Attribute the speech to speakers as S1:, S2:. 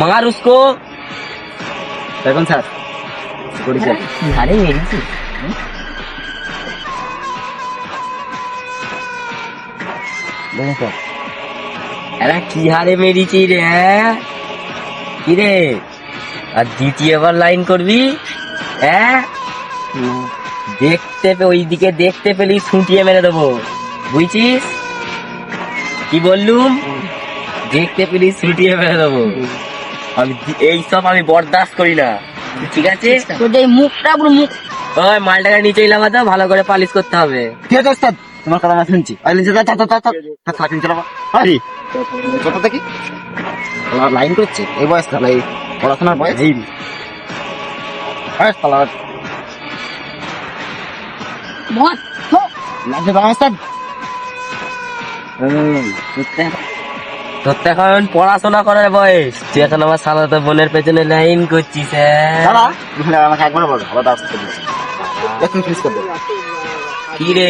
S1: मार उसको।
S2: দেখুন স্যার
S1: अरे मेरी सी
S2: দেখুন স্যার
S1: अरे की हारे मेरी ची रे की रे আর দ্বিতীয়বার লাইন করবি হ্যাঁ ওইদিকে দেখতে পেলি ছুটিয়ে মেরে দেবো বুঝছিস কি বললুম দেখতে পেলি ছুটিয়ে মেরে দেবো এইসব আমি বরদাস্ত করি না ঠিক আছে
S3: তোদের মুখটা পুরো মুখ
S1: ওই মালটাকে নিচে লাগাতে হবে, ভালো করে পালিশ করতে হবে।
S2: ঠিক আছে ওস্তাদ তোমার কথা আমি শুনছি আই নিচে যা সাকিন চালাবা আরে কথা দেখি লাইন করছে এই বয়স তাহলে এই পড়াশোনার বয়স এই তাহলে
S3: মত
S2: লাগছে দাঁড়া ওস্তাদ
S1: তোর তো এখন পড়াশোনা করার বয়স, তুই এখন আমার সালাতো বোনের পেছনে লাইন করছিস
S2: দাঁড়া আমাকে একবার বলো আবার দাঁড়াতে দিচ্ছি একটু ফিস করে দেবো
S1: কি রে